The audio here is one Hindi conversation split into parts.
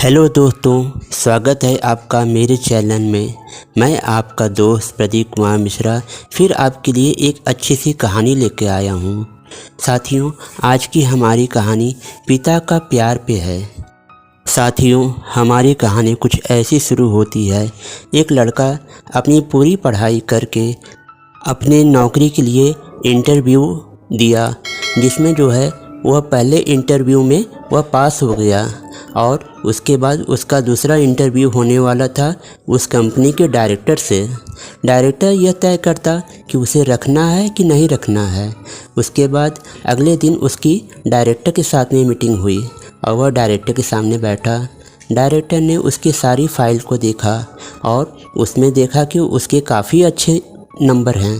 हेलो दोस्तों, स्वागत है आपका मेरे चैनल में। मैं आपका दोस्त प्रदीप कुमार मिश्रा फिर आपके लिए एक अच्छी सी कहानी लेके आया हूँ। साथियों, आज की हमारी कहानी पिता का प्यार पे है। साथियों, हमारी कहानी कुछ ऐसी शुरू होती है। एक लड़का अपनी पूरी पढ़ाई करके अपने नौकरी के लिए इंटरव्यू दिया, जिसमें वह पहले इंटरव्यू में वह पास हो गया और उसके बाद उसका दूसरा इंटरव्यू होने वाला था उस कंपनी के डायरेक्टर से। डायरेक्टर यह तय करता कि उसे रखना है कि नहीं रखना है। उसके बाद अगले दिन उसकी डायरेक्टर के साथ में मीटिंग हुई और वह डायरेक्टर के सामने बैठा। डायरेक्टर ने उसकी सारी फाइल को देखा और उसमें देखा कि उसके काफ़ी अच्छे नंबर हैं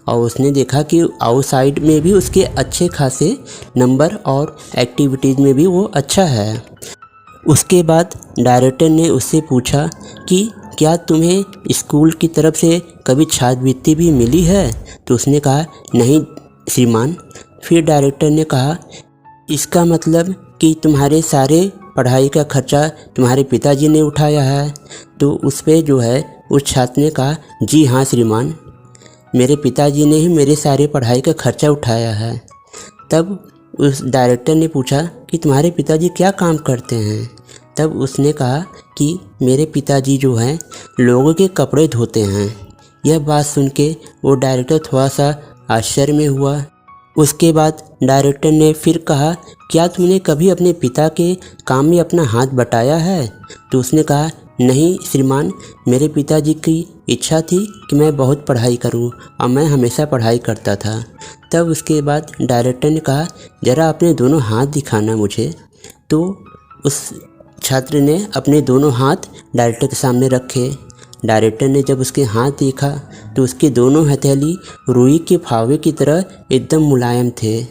और उसने देखा कि आउटसाइड में भी उसके अच्छे खासे नंबर और एक्टिविटीज़ में भी वो अच्छा है। उसके बाद डायरेक्टर ने उससे पूछा कि क्या तुम्हें स्कूल की तरफ से कभी छात्रवृत्ति भी मिली है? तो उसने कहा नहीं श्रीमान। फिर डायरेक्टर ने कहा इसका मतलब कि तुम्हारे सारे पढ़ाई का खर्चा तुम्हारे पिताजी ने उठाया है? तो उस पे उस छात्र ने कहा जी हाँ श्रीमान, मेरे पिताजी ने ही मेरे सारे पढ़ाई का खर्चा उठाया है। तब उस डायरेक्टर ने पूछा कि तुम्हारे पिताजी क्या काम करते हैं? तब उसने कहा कि मेरे पिताजी लोगों के कपड़े धोते हैं। यह बात सुन के वो डायरेक्टर थोड़ा सा आश्चर्य में हुआ। उसके बाद डायरेक्टर ने फिर कहा क्या तुमने कभी अपने पिता के काम में अपना हाथ बटाया है? तो उसने कहा नहीं श्रीमान, मेरे पिताजी की इच्छा थी कि मैं बहुत पढ़ाई करूं और मैं हमेशा पढ़ाई करता था। तब उसके बाद डायरेक्टर ने कहा ज़रा अपने दोनों हाथ दिखाना मुझे। तो उस छात्र ने अपने दोनों हाथ डायरेक्टर के सामने रखे। डायरेक्टर ने जब उसके हाथ देखा तो उसके दोनों हथेली रुई के फावड़े की तरह एकदम मुलायम थे।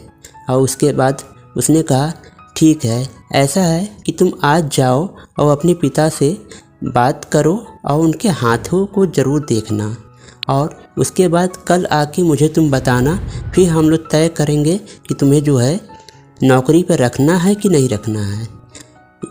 और उसके बाद उसने कहा ठीक है, ऐसा है कि तुम आज जाओ और अपने पिता से बात करो और उनके हाथों को ज़रूर देखना और उसके बाद कल आके मुझे तुम बताना। फिर हम लोग तय करेंगे कि तुम्हें नौकरी पर रखना है कि नहीं रखना है।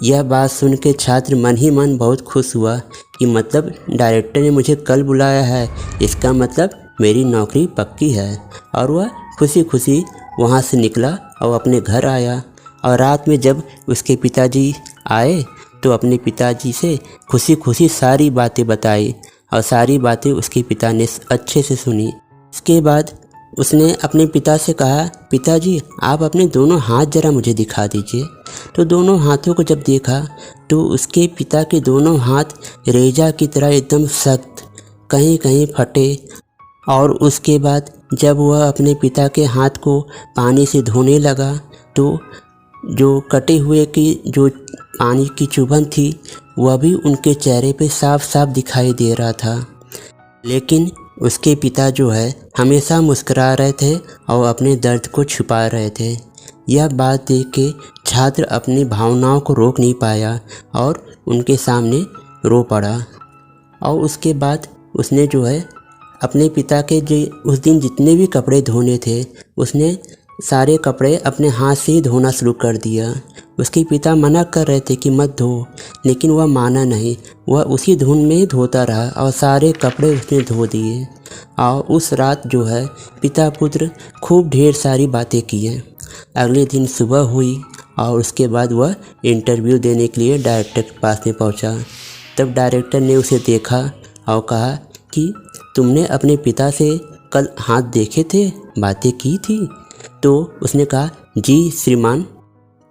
यह बात सुन के छात्र मन ही मन बहुत खुश हुआ कि मतलब डायरेक्टर ने मुझे कल बुलाया है, इसका मतलब मेरी नौकरी पक्की है। और वह खुशी खुशी वहाँ से निकला और अपने घर आया। और रात में जब उसके पिताजी आए तो अपने पिताजी से खुशी खुशी सारी बातें बताई और सारी बातें उसके पिता ने अच्छे से सुनी। इसके बाद उसने अपने पिता से कहा पिताजी आप अपने दोनों हाथ ज़रा मुझे दिखा दीजिए। तो दोनों हाथों को जब देखा तो उसके पिता के दोनों हाथ रेजा की तरह एकदम सख्त, कहीं कहीं फटे। और उसके बाद जब वह अपने पिता के हाथ को पानी से धोने लगा तो जो कटे हुए की जो पानी की चुभन थी वह भी उनके चेहरे पे साफ साफ दिखाई दे रहा था। लेकिन उसके पिता हमेशा मुस्कुरा रहे थे और अपने दर्द को छुपा रहे थे। यह बात देख के छात्र अपनी भावनाओं को रोक नहीं पाया और उनके सामने रो पड़ा। और उसके बाद उसने अपने पिता के उस दिन जितने भी कपड़े धोने थे उसने सारे कपड़े अपने हाथ से ही धोना शुरू कर दिया। उसके पिता मना कर रहे थे कि मत धो, लेकिन वह माना नहीं। वह उसी धुन में ही धोता रहा और सारे कपड़े उसने धो दिए। और उस रात पिता पुत्र खूब ढेर सारी बातें किए। अगले दिन सुबह हुई और उसके बाद वह इंटरव्यू देने के लिए डायरेक्टर के पास में पहुंचा। तब डायरेक्टर ने उसे देखा और कहा कि तुमने अपने पिता से कल हाथ देखे थे, बातें की थी? तो उसने कहा जी श्रीमान।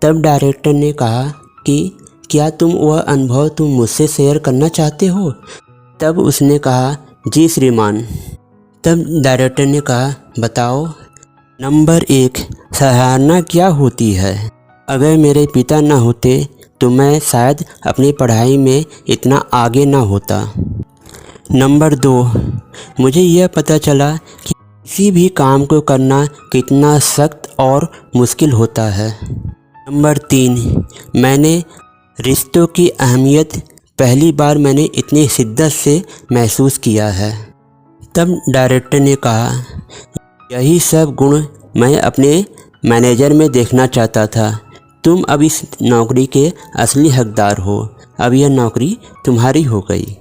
तब डायरेक्टर ने कहा कि क्या तुम वह अनुभव मुझसे शेयर करना चाहते हो? तब उसने कहा जी श्रीमान। तब डायरेक्टर ने कहा बताओ। नंबर 1, सराहना क्या होती है? अगर मेरे पिता ना होते तो मैं शायद अपनी पढ़ाई में इतना आगे ना होता। नंबर 2, मुझे यह पता चला कि किसी भी काम को करना कितना सख्त और मुश्किल होता है। नंबर 3, मैंने रिश्तों की अहमियत पहली बार मैंने इतनी शिद्दत से महसूस किया है। तब डायरेक्टर ने कहा यही सब गुण मैं अपने मैनेजर में देखना चाहता था तुम अब इस नौकरी के असली हकदार हो, अब यह नौकरी तुम्हारी हो गई।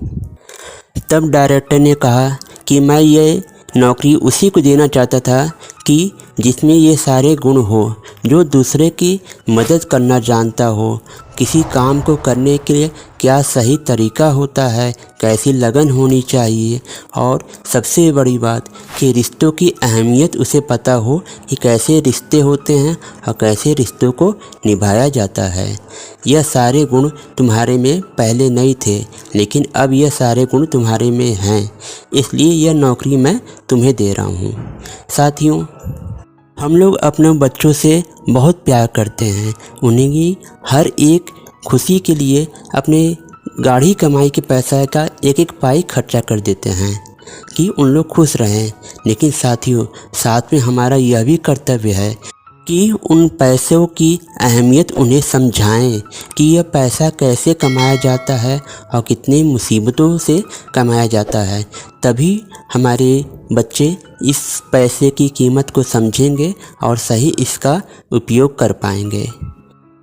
तब डायरेक्टर ने कहा कि मैं ये नौकरी उसी को देना चाहता था कि जिसमें ये सारे गुण हो, जो दूसरे की मदद करना जानता हो, किसी काम को करने के लिए क्या सही तरीका होता है, कैसी लगन होनी चाहिए, और सबसे बड़ी बात कि रिश्तों की अहमियत उसे पता हो कि कैसे रिश्ते होते हैं और कैसे रिश्तों को निभाया जाता है। यह सारे गुण तुम्हारे में पहले नहीं थे, लेकिन अब यह सारे गुण तुम्हारे में हैं, इसलिए यह नौकरी मैं तुम्हें दे रहा हूँ। साथियों, हम लोग अपने बच्चों से बहुत प्यार करते हैं, उन्हें की हर एक खुशी के लिए अपने गाढ़ी कमाई के पैसा का एक एक पाई खर्चा कर देते हैं कि उन लोग खुश रहें। लेकिन साथियों, साथ में हमारा यह भी कर्तव्य है कि उन पैसों की अहमियत उन्हें समझाएं कि यह पैसा कैसे कमाया जाता है और कितनी मुसीबतों से कमाया जाता है। तभी हमारे बच्चे इस पैसे की कीमत को समझेंगे और सही इसका उपयोग कर पाएंगे।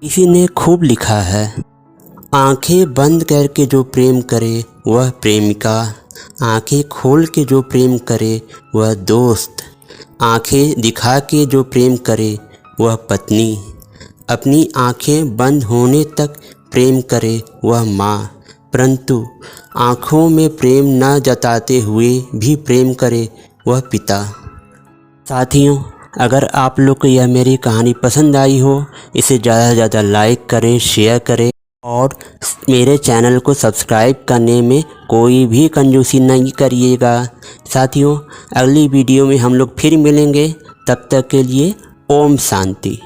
किसी ने खूब लिखा है, आंखें बंद करके जो प्रेम करे वह प्रेमिका, आंखें खोल के जो प्रेम करे वह दोस्त, आंखें दिखा के जो प्रेम करे वह पत्नी, अपनी आंखें बंद होने तक प्रेम करे वह माँ, परंतु आँखों में प्रेम न जताते हुए भी प्रेम करे वह पिता। साथियों, अगर आप लोग को यह मेरी कहानी पसंद आई हो, इसे ज़्यादा से ज़्यादा लाइक करें, शेयर करें और मेरे चैनल को सब्सक्राइब करने में कोई भी कंजूसी नहीं करिएगा। साथियों, अगली वीडियो में हम लोग फिर मिलेंगे, तब तक के लिए ओम शांति।